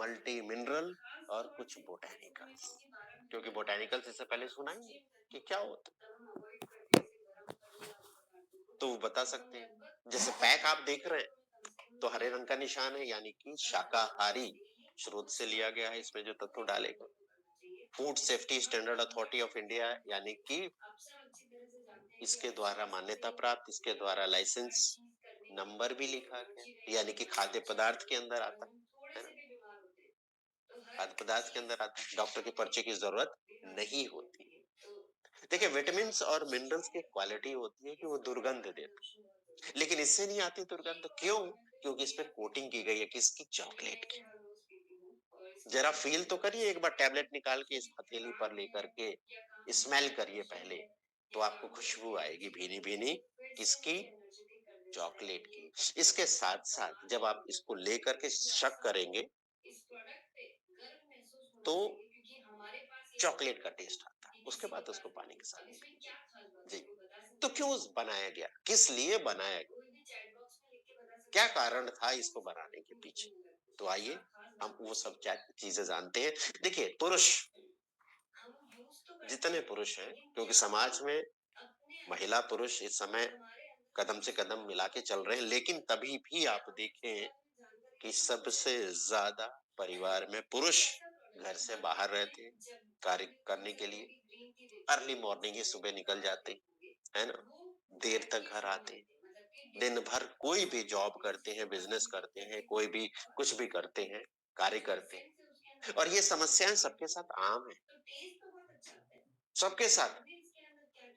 Multi mineral और कुछ botanicals. क्योंकि बोटेनिकल्स इससे पहले सुना ही नहीं कि क्या होता, तो वो बता सकते हैं। जैसे पैक आप देख रहे हैं तो हरे रंग का निशान है, यानी कि शाकाहारी स्रोत से लिया गया है इसमें जो तत्व डाले गए। Food safety standard authority of India, यानी कि इसके द्वारा मान्यता प्राप्त, इसके द्वारा लाइसेंस नंबर भी लिखा गया, यानी कि खाद्य पदार्थ के अंदर आता है ना, खाद्य पदार्थ के अंदर आता है, डॉक्टर के पर्चे की जरूरत नहीं होती। देखिए, विटामिन और मिनरल्स की क्वालिटी होती है कि वो दुर्गंध देते, लेकिन इससे नहीं आती दुर्गंध। क्यों? क्योंकि इस पे कोटिंग की गई है, किसकी? चॉकलेट की। जरा फील तो करिए एक बार, टैबलेट निकाल के इस हथेली पर लेकर के स्मेल करिए पहले, तो आपको खुशबू आएगी भीनी भीनी, किसकी? चॉकलेट की। इसके साथ साथ जब आप इसको लेकर के शक करेंगे तो चॉकलेट का टेस्ट आता है, उसके बाद उसको पानी के साथ जी। तो क्यों बनाया गया, किस लिए बनाया गया, क्या कारण था इसको बनाने के पीछे? तो आइए हम वो सब चीजें जानते हैं। देखिए, पुरुष, जितने पुरुष हैं, क्योंकि समाज में महिला पुरुष इस समय कदम से कदम मिला के चल रहे हैं, लेकिन तभी भी आप देखें कि सबसे ज्यादा परिवार में पुरुष घर से बाहर रहते हैं कार्य करने के लिए। अर्ली मॉर्निंग ही सुबह निकल जाते है ना, देर तक घर आते, दिन भर कोई भी जॉब करते हैं, बिजनेस करते हैं, कोई भी कुछ भी करते हैं, कार्य करते हैं, और ये समस्याएं सबके साथ आम है, सबके साथ।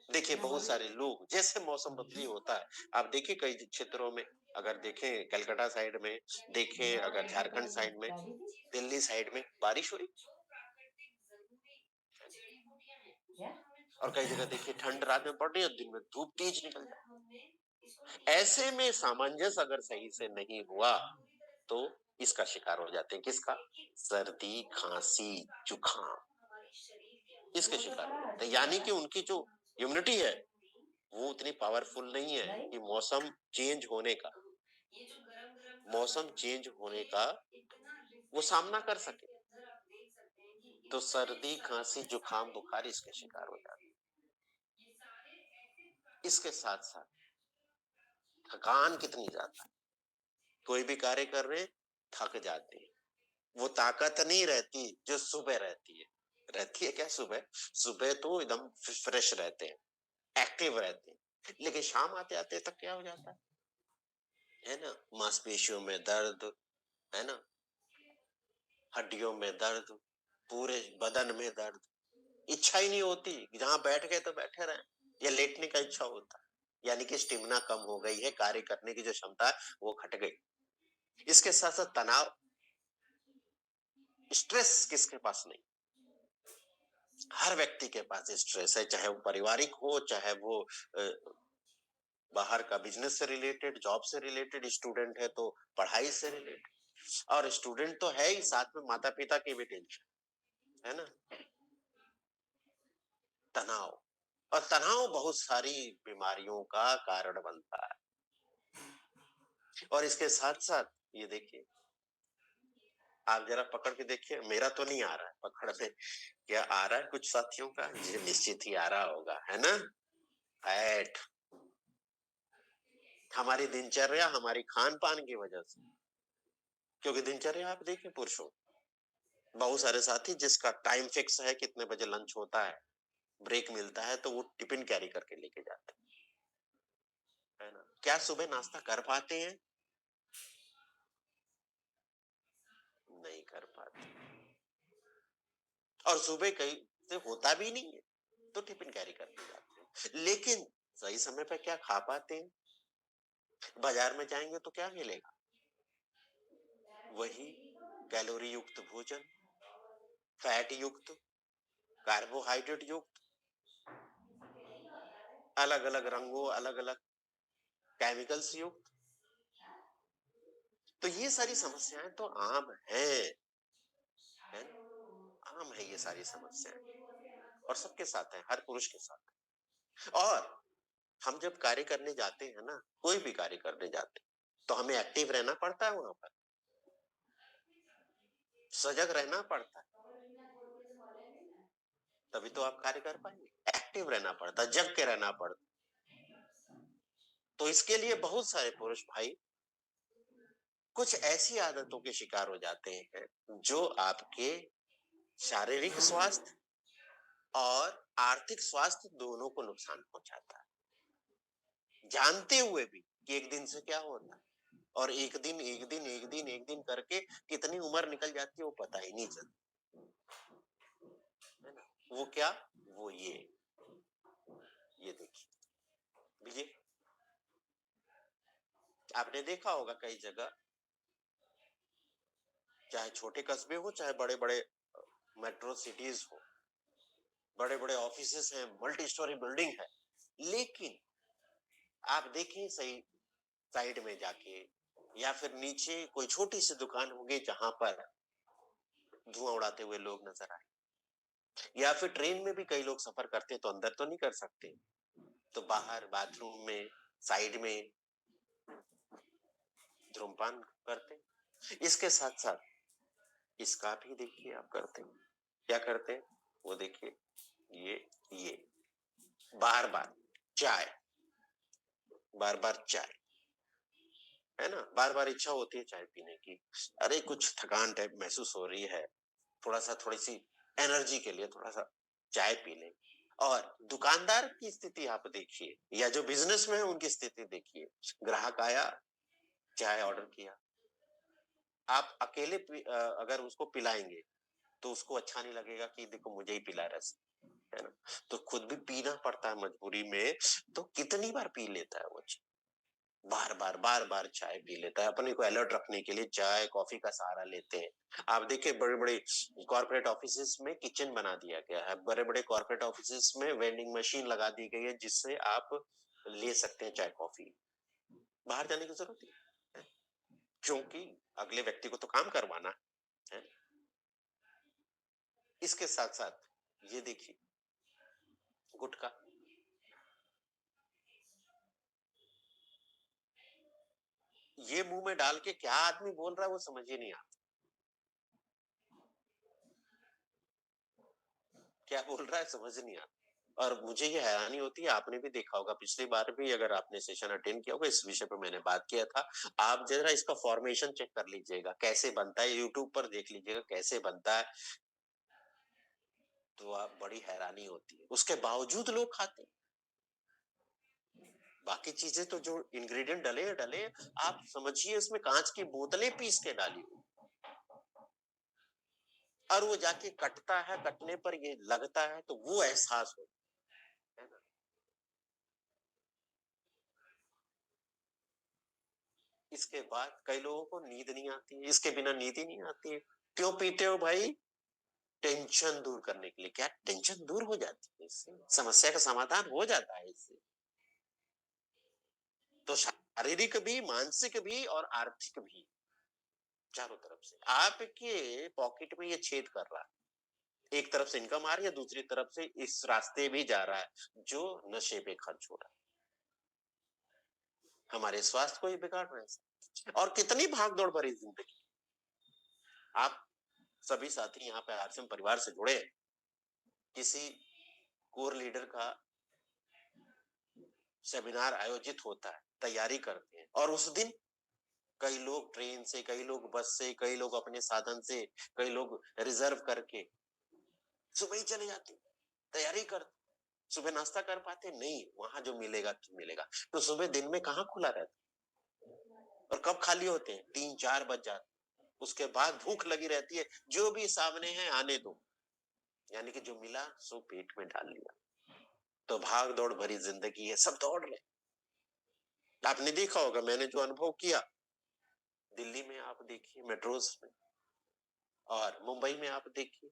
देखिए, बहुत सारे लोग, जैसे मौसम बदली होता है, आप देखिए कई क्षेत्रों में, अगर देखें कलकत्ता साइड में, देखें अगर झारखंड साइड में, दिल्ली साइड में बारिश हुई, और कई जगह देखिए ठंड रात में पड़ रही है, दिन में धूप तेज निकल जाए। ऐसे में सामंजस्य अगर सही से नहीं हुआ तो इसका शिकार हो जाते हैं, किसका? सर्दी, खांसी, जुकाम, इसके शिकार हो जाते हैं। यानी कि उनकी जो इम्यूनिटी है वो उतनी पावरफुल नहीं है कि मौसम चेंज होने का वो सामना कर सके, तो सर्दी, खांसी, जुकाम, बुखार इसके शिकार हो जाते हैं। इसके साथ साथ थकान कितनी ज्यादा, कोई भी कार्य कर रहे थक जाते हैं, वो ताकत नहीं रहती जो सुबह रहती है। रहती है क्या सुबह? सुबह तो एकदम फ्रेश रहते हैं, एक्टिव रहते हैं, लेकिन शाम आते आते तक क्या हो जाता है ना, मांसपेशियों में दर्द, है ना, हड्डियों में दर्द, पूरे बदन में दर्द, इच्छा ही नहीं होती, जहां बैठ गए तो बैठे रहे, या लेटने का इच्छा होता है, यानी कि स्टेमिना कम हो गई है, कार्य करने की जो क्षमता है वो घट गई। इसके साथ साथ तनाव, स्ट्रेस किसके पास नहीं? हर व्यक्ति के पास स्ट्रेस है, चाहे वो पारिवारिक हो, चाहे वो बाहर का बिजनेस से रिलेटेड, जॉब से रिलेटेड, स्टूडेंट है तो पढ़ाई से रिलेटेड, और स्टूडेंट तो है ही, साथ में माता पिता की भी टेंशन है ना, तनाव। और तनाव बहुत सारी बीमारियों का कारण बनता है। और इसके साथ साथ ये देखिए, आप जरा पकड़ के देखिए, मेरा तो नहीं आ रहा है पकड़ में, क्या आ रहा है कुछ साथियों का? जी निश्चित ही आ रहा होगा, है ना, फैट। हमारी दिनचर्या, हमारी खान पान की वजह से, क्योंकि दिनचर्या आप देखिए पुरुषों, बहुत सारे साथी जिसका टाइम फिक्स है, कितने बजे लंच होता है, ब्रेक मिलता है, तो वो टिफिन कैरी करके लेके जाते हैं, है ना, क्या सुबह नाश्ता कर पाते हैं? नहीं कर पाते, और सुबह कहीं से होता भी नहीं है तो टिफिन कैरी करके जाते हैं, लेकिन सही समय पे क्या खा पाते हैं? बाजार में जाएंगे तो क्या मिलेगा? वही कैलोरी युक्त भोजन, फैट युक्त, कार्बोहाइड्रेट युक्त, अलग अलग रंगों, अलग अलग केमिकल्स युक्त। तो ये सारी समस्याएं तो आम है ना? आम है ये सारी समस्याएं, और सबके साथ है, हर पुरुष के साथ है। और हम जब कार्य करने जाते हैं ना, कोई भी कार्य करने जाते हैं, तो हमें एक्टिव रहना पड़ता है वहां पर, सजग रहना पड़ता है, तभी तो आप कार्य कर पाएंगे। एक्टिव रहना पड़ता है, जग के रहना पड़ता है। तो इसके लिए बहुत सारे पुरुष भाई कुछ ऐसी आदतों के शिकार हो जाते हैं जो आपके शारीरिक स्वास्थ्य और आर्थिक स्वास्थ्य दोनों को नुकसान पहुंचाता है, जानते हुए भी कि एक दिन से क्या होता है। और एक दिन करके कितनी उम्र निकल जाती है वो पता ही नहीं चलता, है ना। वो क्या, वो ये देखिए, आपने देखा होगा कई जगह, चाहे छोटे कस्बे हो चाहे बड़े बड़े मेट्रो सिटीज हो, बड़े बड़े ऑफिसेस हैं, मल्टी स्टोरी बिल्डिंग है, लेकिन आप देखें सही साइड में जाके या फिर नीचे कोई छोटी सी दुकान होगी जहां पर धुआं उड़ाते हुए लोग नजर आए। या फिर ट्रेन में भी कई लोग सफर करते तो अंदर तो नहीं कर सकते, तो बाहर बाथरूम में साइड में धूम्रपान करते। इसके साथ साथ इसका भी देखिए आप करते हैं, क्या करते हैं वो देखिए, ये बार बार चाय, बार बार चाय, है ना, बार बार इच्छा होती है चाय पीने की, अरे कुछ थकान टाइप महसूस हो रही है, थोड़ी सी एनर्जी के लिए थोड़ा सा चाय पी लें। और दुकानदार की स्थिति आप देखिए या जो बिजनेस में है उनकी स्थिति देखिए, ग्राहक आया, चाय ऑर्डर किया, आप अकेले अगर उसको पिलाएंगे तो उसको अच्छा नहीं लगेगा कि देखो मुझे ही पिला रस, है ना। तो खुद भी पीना पड़ता है मजबूरी में, तो कितनी बार पी लेता है वो, बार बार चाय पी लेता है, अपने को अलर्ट रखने के लिए चाय कॉफी का सहारा लेते हैं। आप देखिए बड़े बड़े कॉर्पोरेट ऑफिसेस में किचन बना दिया गया है, बड़े बड़े कॉर्पोरेट ऑफिसेस में वेंडिंग मशीन लगा दी गई है जिससे आप ले सकते हैं चाय कॉफी, बाहर जाने की जरूरत नहीं है, क्योंकि अगले व्यक्ति को तो काम करवाना है। इसके साथ साथ ये देखिए गुटखा, ये मुंह में डाल के क्या आदमी बोल रहा है वो समझ ही नहीं आता, क्या बोल रहा है समझ नहीं आता। और मुझे ये हैरानी होती है, आपने भी देखा होगा पिछली बार भी अगर आपने सेशन अटेंड किया होगा इस विषय पर मैंने बात किया था, आप जरा इसका फॉर्मेशन चेक कर लीजिएगा कैसे बनता है, यूट्यूब पर देख लीजिएगा कैसे बनता है, तो आप बड़ी हैरानी होती है, उसके बावजूद लोग खाते हैं। बाकी चीजें तो जो इंग्रेडिएंट डले डले, आप समझिए उसमें कांच की बोतलें पीस के डाली हुई, और वो जाके कटता है, कटने पर ये लगता है तो वो एहसास होता है ना। इसके बाद कई लोगों को नींद नहीं आती है, इसके बिना नींद ही नहीं आती है। क्यों पीते हो भाई? टेंशन दूर करने के लिए। क्या टेंशन दूर हो जाती है इससे? समस्या का समाधान हो जाता है इससे। तो शारीरिक भी, मानसिक भी और आर्थिक भी, चारों तरफ से आपके पॉकेट में ये छेद कर रहा है। एक तरफ से इनकम आ रही है, दूसरी तरफ से इस रास्ते भी जा रहा है जो नशे पे खर्च हो रहा है, हमारे स्वास्थ्य को ही बिगाड़ रहा है। और कितनी भाग दौड़ भरी जिंदगी। आप सभी साथी यहाँ पे आरसीएम परिवार से जुड़े, किसी कोर लीडर का सेमिनार आयोजित होता है, तैयारी करते हैं, और उस दिन कई लोग ट्रेन से, कई लोग बस से, कई लोग अपने साधन से, कई लोग रिजर्व करके सुबह ही चले जाते, तैयारी करते, सुबह नाश्ता कर पाते नहीं, वहां जो मिलेगा तो मिलेगा। तो सुबह दिन में कहाँ खुला रहता, और कब खाली होते हैं? 3-4 बज जाते, उसके बाद भूख लगी रहती है, जो भी सामने है आने दो, यानी कि जो मिला सो पेट में डाल लिया। तो भाग दौड़ भरी जिंदगी है, सब दौड़ रहे। आपने देखा होगा, मैंने जो अनुभव किया दिल्ली में, आप देखिए मेट्रोज में, और मुंबई में आप देखिए,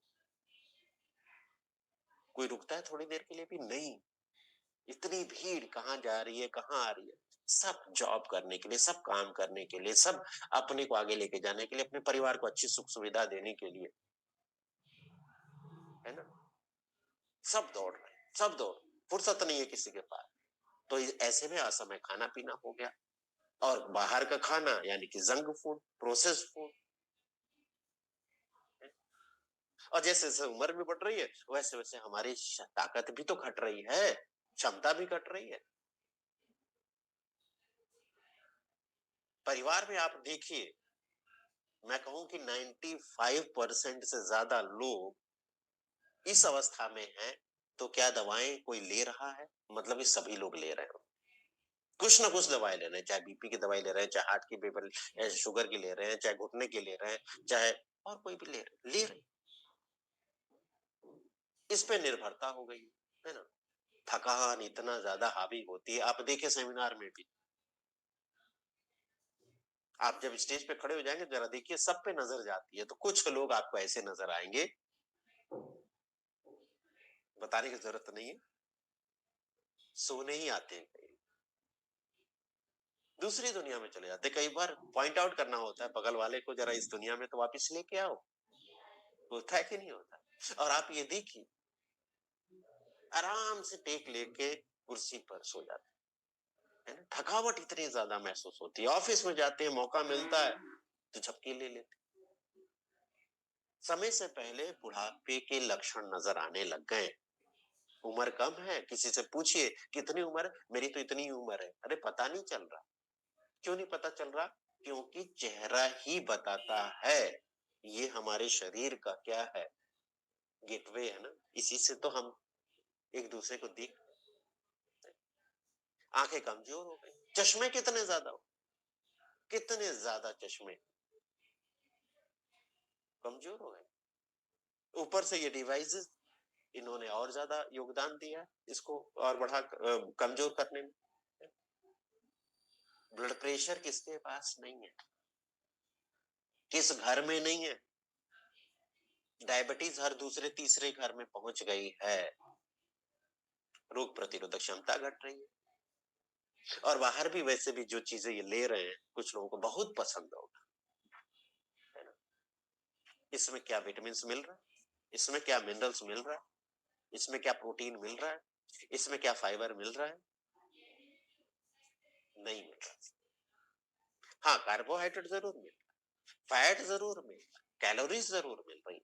कोई रुकता है थोड़ी देर के लिए भी नहीं। इतनी भीड़ कहाँ जा रही है, कहाँ आ रही है, सब जॉब करने के लिए, सब काम करने के लिए, सब अपने को आगे लेके जाने के लिए, अपने परिवार को अच्छी सुख सुविधा देने के लिए, है ना। सब दौड़ रहे हैं, सब दौड़, फुर्सत नहीं है किसी के पास। तो ऐसे में असमय खाना पीना हो गया, और बाहर का खाना यानी कि जंक फूड, प्रोसेस्ड फूड, और जैसे जैसे उम्र भी बढ़ रही है वैसे वैसे हमारी ताकत भी तो घट रही है, क्षमता भी घट रही है। परिवार में आप देखिए, मैं कहूं कि 95% से ज्यादा लोग इस अवस्था में हैं, तो क्या दवाएं कोई ले रहा है? मतलब ये सभी लोग ले रहे हैं, कुछ ना कुछ दवाएं ले रहे हैं, चाहे बीपी की दवाई ले रहे हैं, चाहे हार्ट की बीपी, शुगर की ले रहे हैं, चाहे घुटने की ले रहे हैं, चाहे और कोई भी ले रहे हैं। इस पे निर्भरता हो गई है ना। थकान इतना ज्यादा हावी होती है, आप देखिए सेमिनार में भी, आप जब स्टेज पे खड़े हो जाएंगे जरा देखिए सब पे नजर जाती है, तो कुछ लोग आपको ऐसे नजर आएंगे, बताने की जरूरत नहीं है, सोने ही आते हैं कई, दूसरी दुनिया में चले जाते हैं। कई बार पॉइंट आउट करना होता है बगल वाले को, जरा इस दुनिया में तो वापिस लेके आओ, होता है कि नहीं होता। और आप ये देखिए आराम से टेक लेके कुर्सी पर सो जाते हैं ना, थकावट इतनी ज्यादा महसूस होती है, ऑफिस में जाते हैं मौका मिलता है तो झपकी ले लेते हैं। समय से पहले बुढ़ापे के लक्षण नजर आने लग गए। उम्र कम है, किसी से पूछिए कितनी उम्र है, मेरी तो इतनी उम्र है, अरे पता नहीं चल रहा। क्यों नहीं पता चल रहा? क्योंकि चेहरा ही बताता है ये हमारे शरीर का क्या है, गेटवे है ना, इसी से तो हम एक दूसरे को देख। आंखें कमजोर हो गई, चश्मे कितने ज्यादा हो, कितने ज्यादा चश्मे कमजोर हो गए। ऊपर से ये डिवाइसेस, इन्होंने और ज्यादा योगदान दिया है इसको और बढ़ा कमजोर करने में। ब्लड प्रेशर किसके पास नहीं है, किस घर में नहीं है? डायबिटीज हर दूसरे तीसरे घर में पहुंच गई है। रोग प्रतिरोधक क्षमता घट रही है। और बाहर भी वैसे भी जो चीजें ये ले रहे हैं कुछ लोगों को बहुत पसंद होगा, है ना। इसमें क्या विटामिन मिल रहा है, इसमें क्या मिनरल्स मिल रहा है, इसमें क्या प्रोटीन मिल रहा है, इसमें क्या फाइबर मिल रहा है? नहीं मिल रहा। हाँ, कार्बोहाइड्रेट जरूर मिल रहा, फैट जरूर मिल रहा, कैलोरीज जरूर मिल रही।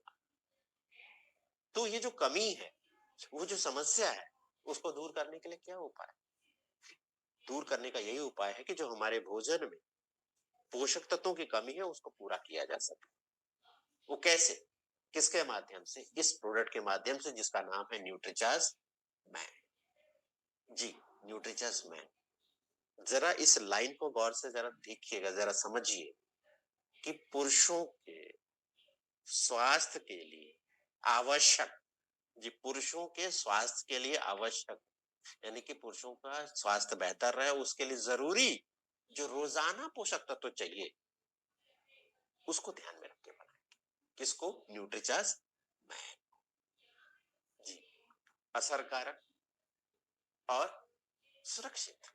तो ये जो कमी है, वो जो समस्या है, उसको दूर करने के लिए क्या उपाय? दूर करने का यही उपाय है कि जो हमारे भोजन में पोषक तत्वों की कमी है उसको पूरा किया जा सके। वो कैसे? किसके माध्यम से? इस प्रोडक्ट के माध्यम से जिसका नाम है न्यूट्रीचार्ज मैन। जी, न्यूट्रीचार्ज मैन। जरा इस लाइन को गौर से जरा देखिएगा, जरा समझिए कि पुरुषों के स्वास्थ्य के लिए आवश्यक, जी पुरुषों के स्वास्थ्य के लिए आवश्यक, यानी कि पुरुषों का स्वास्थ्य बेहतर रहे उसके लिए जरूरी जो रोजाना पोषक तत्व चाहिए उसको ध्यान में रख के बनाए। किसको? Nutricharge man. जी, असरकारक और सुरक्षित।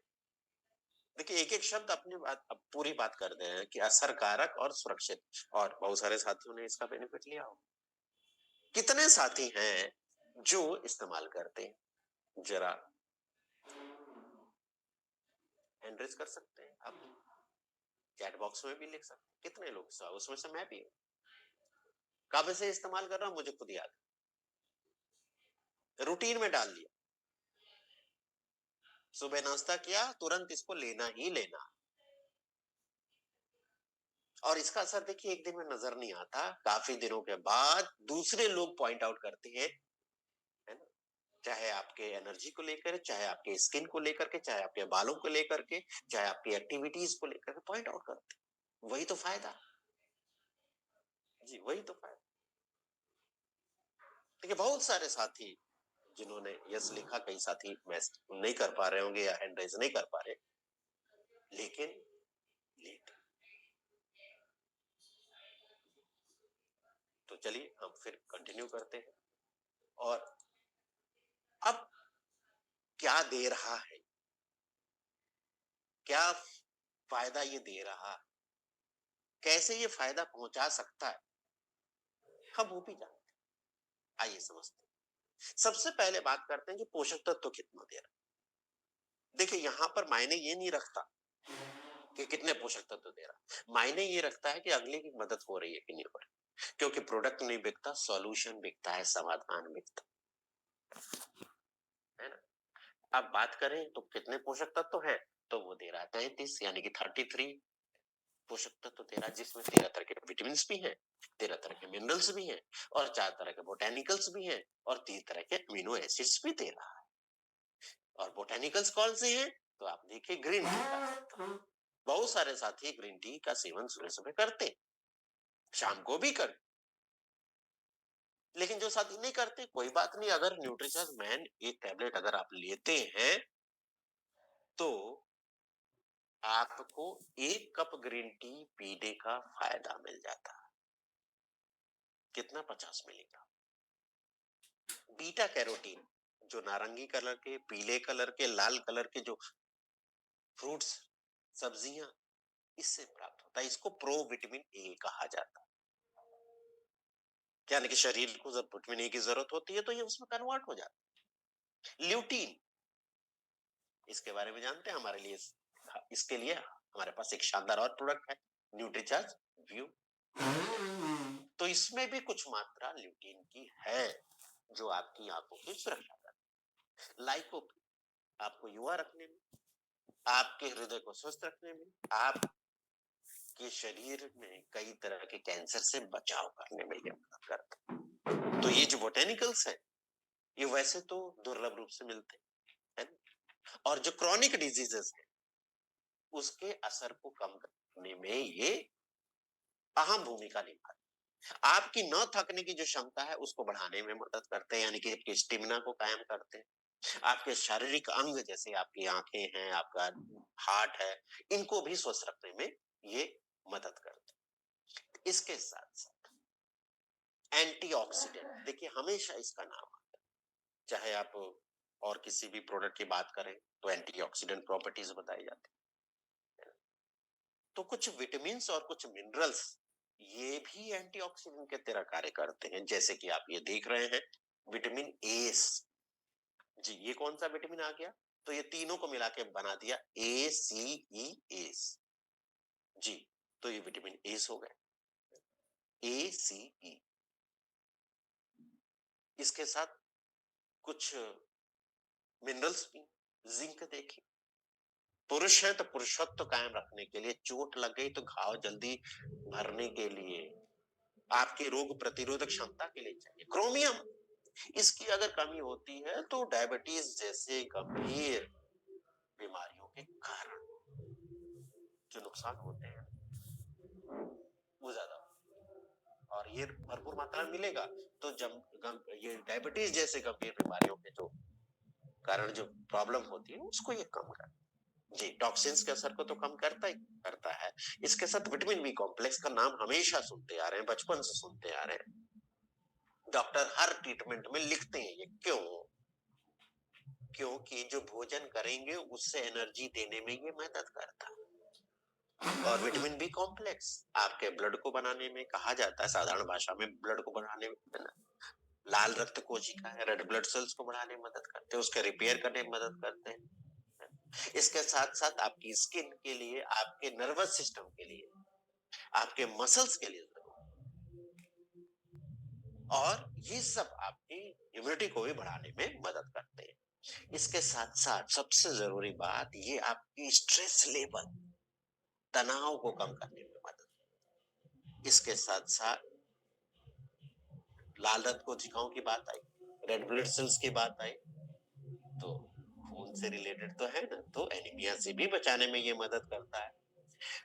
देखिए एक एक शब्द अपनी बात, अब पूरी बात कर दे रहे हैं कि असरकारक और सुरक्षित, और बहुत सारे साथियों ने इसका बेनिफिट लिया हो। कितने साथी हैं जो इस्तेमाल करते हैं? जरा हैंड रेज कर सकते हैं आप, चैट बॉक्स में भी लिख सकते हैं, कितने लोग, उसमें से मैं भी हूं। कब से इस्तेमाल कर रहा हूं मुझे खुद याद, रूटीन में डाल लिया, सुबह नाश्ता किया तुरंत इसको लेना ही लेना। और इसका असर देखिए एक दिन में नजर नहीं आता, काफी दिनों के बाद दूसरे लोग पॉइंट आउट करते हैं, है ना। चाहे आपके एनर्जी को लेकर, चाहे आपके स्किन को लेकर के, चाहे आपके बालों को लेकर के, चाहे आपकी एक्टिविटीज को लेकर के पॉइंट आउट करते हैं। वही तो फायदा, जी वही तो फायदा। देखिए बहुत सारे साथी जिन्होंने यस लिखा, कई साथी मैसेज नहीं कर पा रहे होंगे या हैंड रेज नहीं कर पा रहे, लेकिन लेट। तो चलिए हम फिर कंटिन्यू करते हैं। और अब क्या दे रहा है, क्या फायदा ये दे रहा है, कैसे ये फायदा पहुंचा सकता है, हम वो भी जानते हैं। आइए समझते हैं। सबसे पहले बात करते हैं कि पोषक तत्व तो कितना दे रहा है। देखिए यहाँ पर मायने ये नहीं रखता कि कितने पोषक तत्व दे रहा है, मायने ये रखता है कि अगले की मदद हो रही है कि नहीं हो रही। क्योंकि प्रोडक्ट नहीं बिकता, सॉल्यूशन बिकता है, समाधान बिकता है ना। अब बात करें तो कितने पोषक तत्व हैं, तो वो दे रहा है 33 यानी कि 33 पोषक तत्व दे रहा है, जिसमें 13 तरह के विटामिन भी हैं, 13 तरह के मिनरल्स भी हैं और 4 तरह के बोटेनिकल्स भी हैं और 3 तरह के अमीनो एसिड्स भी दे रहा है। और बोटेनिकल्स कौन से हैं, तो आप देखिए ग्रीन टी का, बहुत सारे साथी ग्रीन टी का सेवन सुबह सुबह करते, शाम को भी कर, लेकिन जो साथी नहीं करते कोई बात नहीं, अगर न्यूट्रिशन मैन एक टैबलेट अगर आप लेते हैं तो आपको 1 कप ग्रीन टी पीने का फायदा मिल जाता है। कितना? 50 मिलीग्राम। बीटा कैरोटीन, जो नारंगी कलर के, पीले कलर के, लाल कलर के जो फ्रूट्स, सब्जियां, इससे प्राप्त होता है। इसको प्रो विटामिन ए कहा जाता है, यानी कि शरीर को जब विटामिन ए की जरूरत होती है तो ये उसमें कन्वर्ट हो जाता है। ल्यूटीन, इसके बारे में जानते हैं, हमारे लिए इसके लिए हमारे पास एक शानदार और प्रोडक्ट है, न्यूट्रीचार्ज व्यू। तो इसमें भी कुछ मात्रा ल्यूटीन की है जो आपकी आंखों की सुरक्षा करती है। लाइकोपीन, आपको युवा रखने में, आपके हृदय को स्वस्थ रखने में, आपके शरीर में कई तरह के कैंसर से बचाव करने में ये मदद करता है। तो ये जो बोटेनिकल्स है ये वैसे तो दुर्लभ रूप से मिलते हैं, और जो क्रॉनिक डिजीजेस है उसके असर को कम करने में ये अहम भूमिका निभाते हैं। आपकी न थकने की जो क्षमता है उसको बढ़ाने में मदद करते हैं, यानी कि आपकी स्टेमिना को कायम करते हैं। आपके शारीरिक अंग जैसे आपकी आंखें हैं, आपका हार्ट है, इनको भी स्वस्थ रखने में ये मदद करते हैं। इसके साथ साथ एंटीऑक्सीडेंट, देखिए हमेशा इसका नाम आता है, चाहे आप और किसी भी प्रोडक्ट की बात करें तो एंटीऑक्सीडेंट प्रॉपर्टीज बताई जाती है। तो कुछ विटामिन और कुछ मिनरल्स ये भी एंटीऑक्सीडेंट के तरह कार्य करते हैं, जैसे कि आप ये देख रहे हैं विटामिन ए। जी, ये कौन सा विटामिन आ गया, तो ये तीनों को मिला के बना दिया ए सी ई एस। जी, तो ये विटामिन एस हो गए, ए सी ई। इसके साथ कुछ मिनरल्स भी, जिंक देखिए, पुरुष है तो पुरुषत्व कायम रखने के लिए, चोट लग गई तो घाव जल्दी भरने के लिए, आपके रोग प्रतिरोधक क्षमता के लिए चाहिए। क्रोमियम, इसकी अगर कमी होती है तो डायबिटीज जैसे गंभीर बीमारियों के कारण जो नुकसान होते हैं वो ज्यादा, और ये भरपूर मात्रा में मिलेगा तो जब ये डायबिटीज जैसे गंभीर बीमारियों के जो कारण जो प्रॉब्लम होती है उसको ये कम कर, जी, टॉक्सिन्स के असर को तो कम करता ही करता है। इसके साथ विटामिन बी कॉम्प्लेक्स का नाम हमेशा सुनते आ रहे हैं, बचपन से सुनते आ रहे हैं, डॉक्टर हर ट्रीटमेंट में लिखते हैं ये, क्यों? क्योंकि जो भोजन करेंगे उससे एनर्जी देने में ये मदद करता है। और विटामिन बी कॉम्प्लेक्स आपके ब्लड को बनाने में, कहा जाता है साधारण भाषा में, ब्लड को बढ़ाने में, लाल रक्त कोशिका है, रेड ब्लड सेल्स को बढ़ाने में मदद करते हैं, उसके रिपेयर करने में मदद करते हैं। इसके साथ साथ आपकी स्किन के लिए, आपके नर्वस सिस्टम के लिए, आपके मसल्स के लिए, और ये सब आपकी इम्यूनिटी को भी बढ़ाने में मदद करते हैं। इसके साथ साथ सबसे जरूरी बात, ये आपकी स्ट्रेस लेवल, तनाव को कम करने में मदद। इसके साथ साथ लाल रक्त कोशिकाओं की बात आई, रेड ब्लड सेल्स की बात आई, तो खून से रिलेटेड तो है ना, तो एनीमिया से भी बचाने में ये मदद करता है।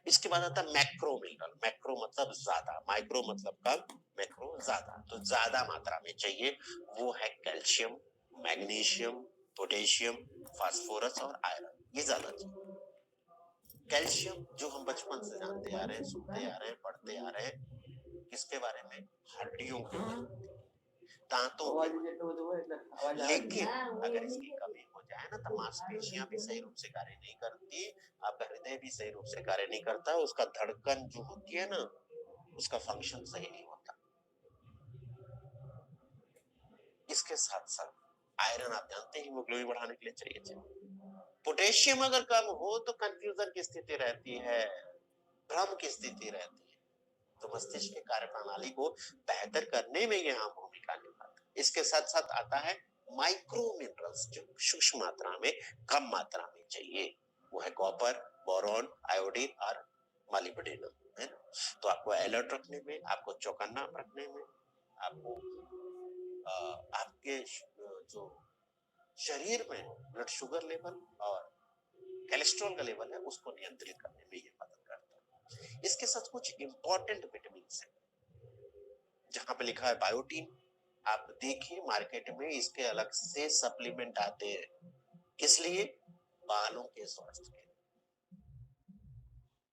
इसके बाद आता है मैक्रो मिनरल, मैक्रो मतलब ज्यादा, माइक्रो मतलब कम, मैक्रो ज्यादा, तो ज्यादा मात्रा में चाहिए, वो है कैल्शियम, मैग्नीशियम, पोटेशियम, फास्फोरस और आयरन, ये ज्यादा चाहिए। कैल्शियम जो हम बचपन से जानते आ रहे हैं, सुनते आ रहे हैं, पढ़ते आ रहे हैं, किसके बारे में? हड्डियों के बारे में, दांतों के बारे में। लेकिन अगर इसकी कमी हो जाए ना तो मांसपेशियां भी सही रूप से कार्य नहीं करती, आपका हृदय भी सही रूप से कार्य नहीं करता, उसका धड़कन जो होती है ना उसका फंक्शन सही नहीं होता। इसके साथ साथ आयरन आप जानते हैं हीमोग्लोबिन बढ़ाने के लिए चाहिए। पोटेशियम अगर कम हो तो कंफ्यूजन की स्थिति रहती है, भ्रम की स्थिति रहती है, तो मस्तिष्क की कार्यप्रणाली को बेहतर करने में यह भूमिका निभाता है। इसके साथ साथ आता है माइक्रो मिनरल्स, जो सूक्ष्म मात्रा में, कम मात्रा में चाहिए, वो है कॉपर, बोरॉन, आयोडीन और मॉलिब्डेनम, है ना। तो आपको अलर्ट रखने में, आपको चौकन्ना रखने में, आपको आपके जो शरीर में ब्लड शुगर लेवल और कोलेस्ट्रॉल का लेवल है उसको नियंत्रित करने में ये मदद करता है। इसके साथ कुछ इंपॉर्टेंट विटामिन है, जहां पे लिखा है बायोटीन, आप देखिए मार्केट में इसके अलग से सप्लीमेंट आते हैं, किस लिए? बालों के स्वास्थ्य के लिए।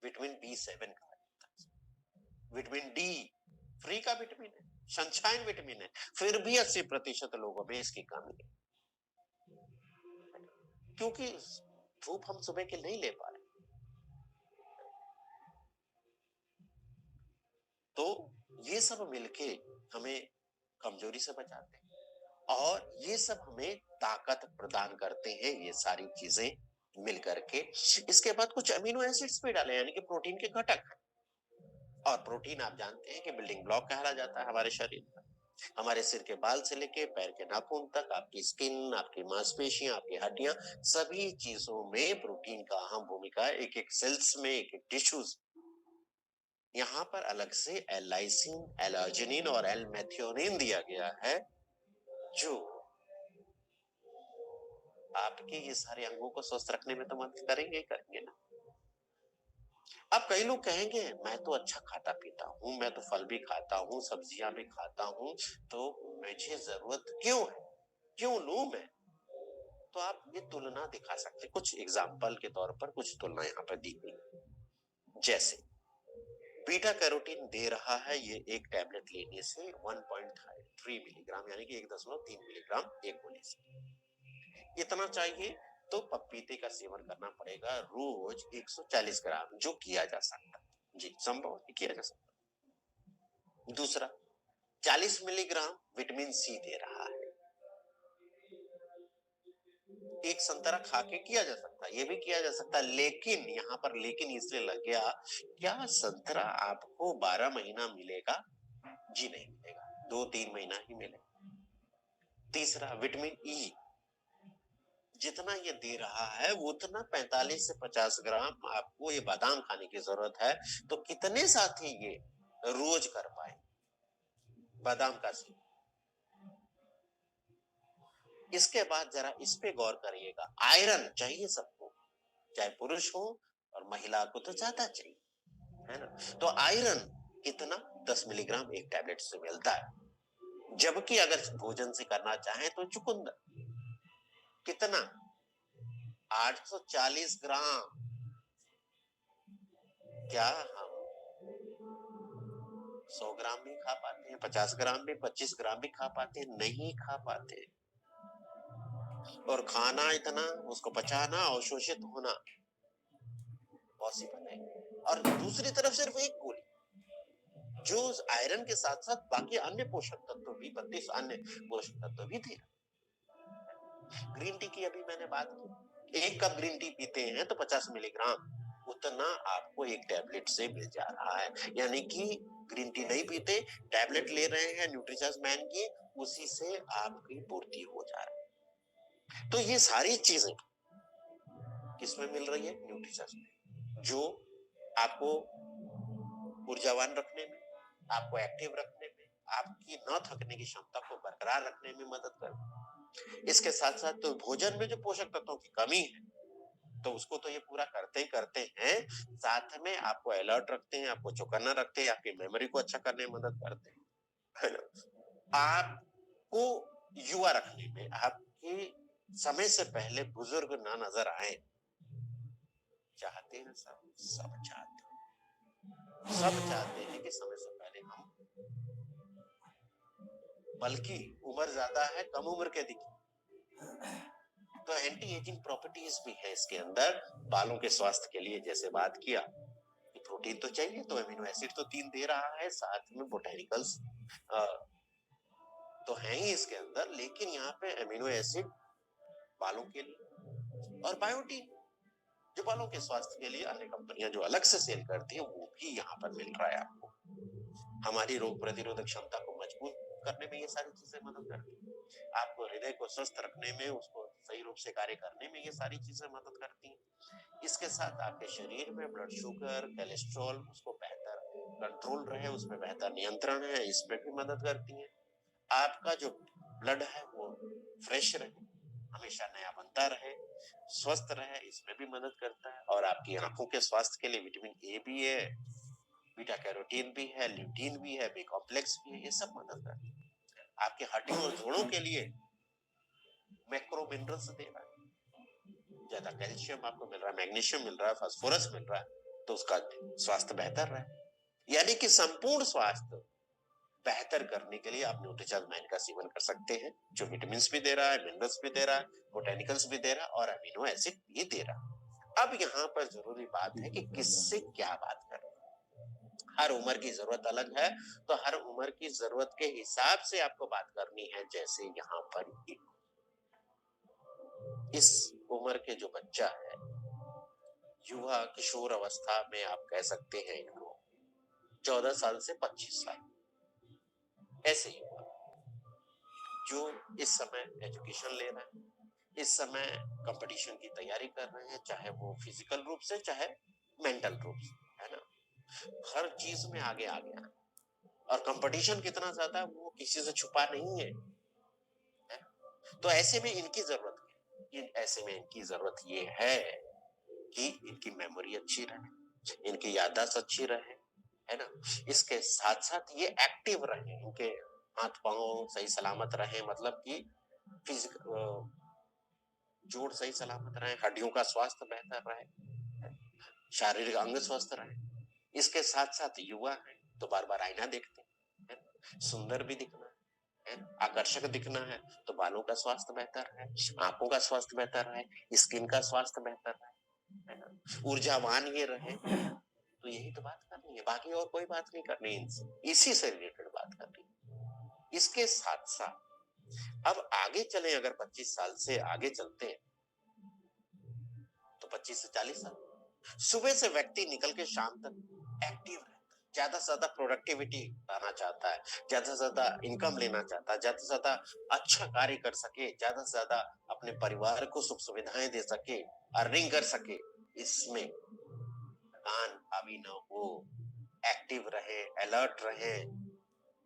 विटामिन B7 का, विटामिन डी फ्री का विटामिन है, सनशाइन विटामिन है, फिर भी 80% लोगों में इसकी कमी है, क्योंकि धूप हम सुबह के नहीं ले पा रहे। तो ये सब मिलके हमें कमजोरी से बचाते हैं और ये सब हमें ताकत प्रदान करते हैं, ये सारी चीजें मिलकर के। इसके बाद कुछ अमीनो एसिड्स भी डाले, यानी कि प्रोटीन के घटक हैं। और प्रोटीन आप जानते हैं कि बिल्डिंग ब्लॉक कहा जाता है हमारे शरीर का। हमारे सिर के बाल से लेके पैर के नाखून तक, आपकी स्किन, आपकी मांसपेशियां, आपकी हड्डियां, सभी चीजों में प्रोटीन का अहम भूमिका है। एक एक सेल्स में, एक एक टिश्यूज। यहाँ पर अलग से एलाइसिन, एलर्जिनिन और एल-मेथियोनिन दिया गया है, जो आपके ये सारे अंगों को स्वस्थ रखने में तो मदद करेंगे करेंगे ना। अब कई लोग कहेंगे मैं तो अच्छा खाता पीता हूँ, मैं तो फल भी खाता हूँ, सब्जियां भी खाता हूँ, तो मुझे जरूरत क्यों है, क्यों लूं मैं? तो आप ये तुलना दिखा सकते हैं, कुछ एग्जाम्पल के तौर पर कुछ तुलना यहाँ पर दी गई। जैसे बीटा कैरोटीन दे रहा है ये एक टैबलेट लेने से 1.3 मिलीग्राम, यानी कि 1.3 मिलीग्राम एक गोली से। इतना चाहिए तो पपीते का सेवन करना पड़ेगा रोज 140 ग्राम, जो किया जा सकता है। जी, संभव है, किया जा सकता। दूसरा, 40 मिलीग्राम विटामिन सी दे रहा है, एक संतरा खा के किया जा सकता है, ये भी किया जा सकता है। लेकिन यहाँ पर लेकिन इसलिए लग गया, क्या संतरा आपको 12 महीना मिलेगा? जी नहीं मिलेगा, 2-3 महीना ही मिलेगा। तीसरा, विटामिन ई जितना ये दे रहा है उतना 45 से 50 ग्राम आपको ये बादाम खाने की जरूरत है। तो कितने साथी ये रोज कर पाए बादाम का सेवन? इसके बाद जरा इस पे गौर करिएगा, आयरन चाहिए सबको, चाहे पुरुष हो और महिला को तो ज्यादा चाहिए, है ना। तो आयरन कितना? 10 मिलीग्राम एक टैबलेट से मिलता है। जबकि अगर भोजन से करना चाहे तो चुकंदर कितना? 840 ग्राम। क्या हम 100 ग्राम भी खा पाते हैं? 50 ग्राम भी, 25 ग्राम भी खा पाते हैं? नहीं खा पाते। और खाना इतना, उसको पचाना, अवशोषित होना पॉसिबल है। और दूसरी तरफ सिर्फ एक गोली, जो आयरन के साथ साथ बाकी अन्य पोषक तत्व भी, 32 अन्य पोषक तत्व भी थे। ग्रीन टी की अभी मैंने बात की, एक कप ग्रीन टी पीते हैं तो 50 मिलीग्राम उतना आपको एक टैबलेट से मिल जा रहा है। यानी कि ग्रीन टी नहीं पीते, टैबलेट ले रहे हैं न्यूट्रिचर्स मैन की, उसी से आपकी पूर्ति हो जा रही है। तो ये सारी चीजें किसमें मिल रही है? न्यूट्रिचर्स में, जो आपको ऊर्जावान रखने में, आपको एक्टिव रखने में, आपकी न थकने की क्षमता को बरकरार रखने में मदद करते हैं। इसके साथ साथ तो भोजन में जो पोषक तत्वों की कमी है, तो उसको तो ये पूरा करते ही करते हैं, साथ में आपको अलर्ट रखते हैं, आपको चौकन्ना रखते हैं, आपकी मेमोरी को अच्छा करने में मदद करते हैं, है ना। आपको युवा रखने में, आपके समय से पहले बुजुर्ग ना नजर आए, चाहते हैं सब, सब चाहते हैं, सब चाहते हैं कि समय से पहले हम, बल्कि उम्र ज्यादा है, कम उम्र के दिखे। तो एंटी एजिंग प्रॉपर्टीज भी है इसके अंदर, बालों के स्वास्थ्य के लिए। जैसे बात किया, प्रोटीन तो चाहिए, तो अमीनो एसिड तो 3 दे रहा है, साथ में बोटेनिकल्स तो है ही इसके अंदर, लेकिन यहाँ पे अमीनो एसिड बालों के लिए, और बायोटीन जो बालों के स्वास्थ्य के लिए अन्य कंपनियां जो अलग से सेल करती है, वो भी यहाँ पर मिल रहा है आपको। हमारी रोग प्रतिरोधक क्षमता को मजबूत करने में ये सारी चीजें मदद करती हैं। आपको हृदय को स्वस्थ रखने में, उसको सही रूप से कार्य करने में ये सारी चीजें मदद करती हैं। इसके साथ आपके शरीर में ब्लड शुगर, कोलेस्ट्रॉल, उसको बेहतर कंट्रोल रहे, उसमें बेहतर नियंत्रण है, इसमें भी मदद करती है। आपका जो ब्लड है वो फ्रेश रहे, हमेशा नया बनता रहे, स्वस्थ रहे, इसमें भी मदद करता है। और आपकी आंखों के स्वास्थ्य के लिए विटामिन ए भी है, बीटा कैरोटीन भी है, ल्यूटीन भी है, बी कॉम्प्लेक्स भी है, ये सब मदद करते हैं। आपके हड्डियों और जोड़ों के लिए मैक्रो मिनरल्स दे रहा है, ज्यादा कैल्शियम आपको मिल रहा है, मैग्नीशियम मिल रहा है, फास्फोरस मिल रहा है, तो उसका स्वास्थ्य बेहतर रहे। यानी कि संपूर्ण स्वास्थ्य बेहतर करने के लिए आप न्यूट्रीचार्ज 9 का सेवन कर सकते हैं, जो विटामिन भी दे रहा है, मिनरल्स भी दे रहा है, बोटेनिकल्स भी दे रहा है और अमीनो एसिड भी दे रहा है। अब यहाँ पर जरूरी बात है कि किससे क्या बात करें। हर उम्र की जरूरत अलग है, तो हर उम्र की जरूरत के हिसाब से आपको बात करनी है। जैसे यहाँ पर इस उम्र के जो बच्चा है, युवा किशोर अवस्था में आप कह सकते हैं इनको 14 साल से 25 साल, ऐसे युवा जो इस समय एजुकेशन ले रहे हैं, इस समय कंपटीशन की तैयारी कर रहे हैं, चाहे वो फिजिकल रूप से चाहे मेंटल रूप से, है ना। हर चीज में आगे आ गया और कंपटीशन कितना ज्यादा है वो किसी से छुपा नहीं है, है? तो ऐसे में इनकी जरूरत है, ऐसे में इनकी जरूरत ये है कि इनकी मेमोरी अच्छी रहे, इनकी याददाश्त अच्छी रहे, है ना। इसके साथ साथ ये एक्टिव रहे, इनके हाथ पांव सही सलामत रहे, मतलब कि फिजिकल जोड़ सही सलामत रहे, हड्डियों का स्वास्थ्य बेहतर रहे, शारीरिक अंग स्वस्थ रहे। इसके साथ साथ युवा है तो बार बार आईना देखते हैं, सुंदर भी दिखना है, आकर्षक दिखना है, तो बालों का स्वास्थ्य बेहतर है, आंखों का स्वास्थ्य बेहतर है, स्किन का स्वास्थ्य बेहतर है ना, ऊर्जावान ये रहे। तो यही तो बात करनी है, बाकी और कोई बात नहीं करनी, इसी से रिलेटेड बात करनी है। इसके साथ साथ अब आगे चले, अगर 25 साल से आगे चलते हैं तो 25 से 40 साल, सुबह से व्यक्ति निकल के शाम तक एक्टिव रहता है, ज्यादा से ज्यादा प्रोडक्टिविटी पाना चाहता है, ज्यादा से ज्यादा इनकम लेना चाहता है, ज्यादा से ज्यादा अच्छा कार्य कर सके, ज्यादा से ज्यादा अपने परिवार को सुख सुविधाएं दे सके, अर्निंग कर सके, इसमें थकान हावी न हो, एक्टिव रहे, अलर्ट रहे,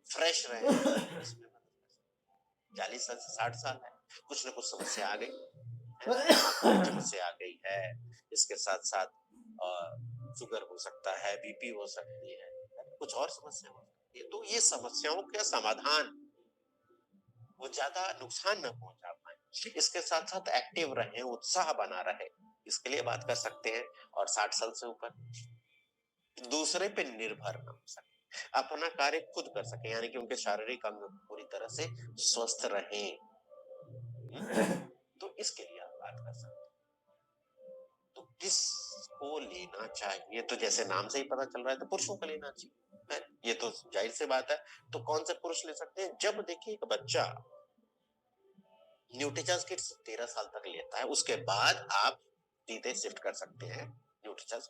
फ्रेश रहे, इसमें 40 साल से 60 साल है, कुछ न कुछ समस्या आ गई, समस्या आ गई है। इसके साथ साथ शुगर हो सकता है, बीपी हो सकती है, कुछ और समस्या हो सकती है। तो ये समस्याओं का समाधान वो ज्यादा नुकसान न पहुंचा पाए, इसके साथ साथ एक्टिव रहे, उत्साह बना रहे, इसके लिए बात कर सकते हैं। और 60 साल से ऊपर दूसरे पे निर्भर न हो सके, अपना कार्य खुद कर सके, यानी कि उनके शारीरिक अंग पूरी तरह से स्वस्थ रहे, तो इसके लिए आप बात कर सकते हैं। तो किसको लेना चाहिए, तो जैसे नाम से ही पता चल रहा है तो पुरुषों को लेना चाहिए, है? ये तो जाहिर सी बात है। तो कौन से पुरुष ले सकते हैं, जब देखिए एक बच्चा न्यूट्रीचार्ज किट 13 साल तक लेता है, उसके बाद आप सीधे शिफ्ट कर सकते हैं न्यूट्रीचार्ज,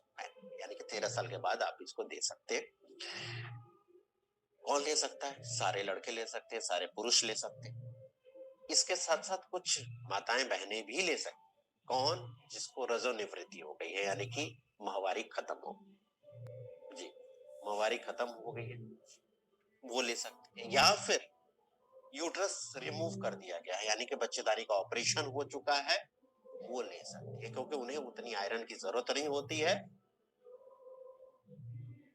यानी कि 13 साल के बाद आप इसको दे सकते हैं। कौन ले सकता है, सारे लड़के ले सकते हैं, सारे पुरुष ले सकते हैं। इसके साथ साथ कुछ माताएं बहनें भी ले सकते, कौन, जिसको रजोनिवृत्ति हो गई है, यानी कि माहवारी खत्म हो जी, माहवारी खत्म हो गई है, वो ले सकते हैं। या फिर यूट्रस रिमूव कर दिया गया है, यानी कि बच्चेदानी का ऑपरेशन हो चुका है, वो ले सकते हैं, क्योंकि उन्हें उतनी आयरन की जरूरत नहीं होती है,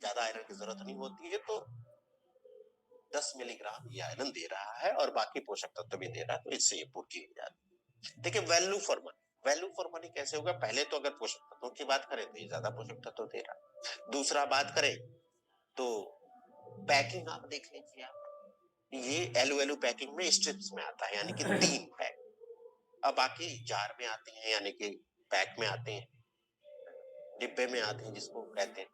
ज्यादा आयरन की जरूरत नहीं होती है, तो 10 मिलीग्राम ये आयरन दे रहा है और बाकी पोषक तत्व भी दे रहा है, तो इससे ये पूर्ति हो जाती है। देखिए वैल्यू फॉर मनी कैसे होगा, पहले तो अगर पोषक तत्वों की बात करें तो ये ज्यादा पोषक तत्व दे रहा है। दूसरा बात करें तो पैकिंग आप देख लीजिए, आप ये एलओ पैकिंग में स्ट्रिप्स में आता है, यानी कि 3 पैक, अब बाकी जार में आते हैं, यानी कि पैक में आते हैं, डिब्बे में आते हैं जिसको कहते हैं।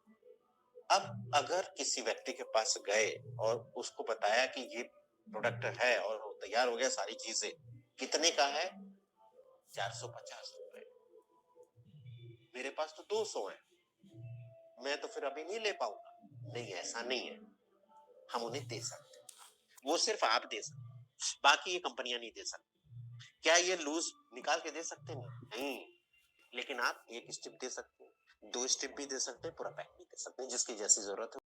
अब अगर किसी व्यक्ति के पास गए और उसको बताया कि ये प्रोडक्ट है और वो तैयार हो गया, सारी चीजें कितने का है, 450 रुपए, मेरे पास तो 200 है, मैं तो फिर अभी नहीं ले पाऊंगा, नहीं ऐसा नहीं है, हम उन्हें दे सकते हैं, वो सिर्फ आप दे सकते हैं, बाकी ये कंपनियां नहीं दे सकती। क्या ये लूज निकाल के दे सकते हैं? नहीं, लेकिन आप एक स्टेप दे सकते हैं, 2 स्टेप भी दे सकते हैं, पूरा पैक भी दे सकते हैं, जिसकी जैसी जरूरत है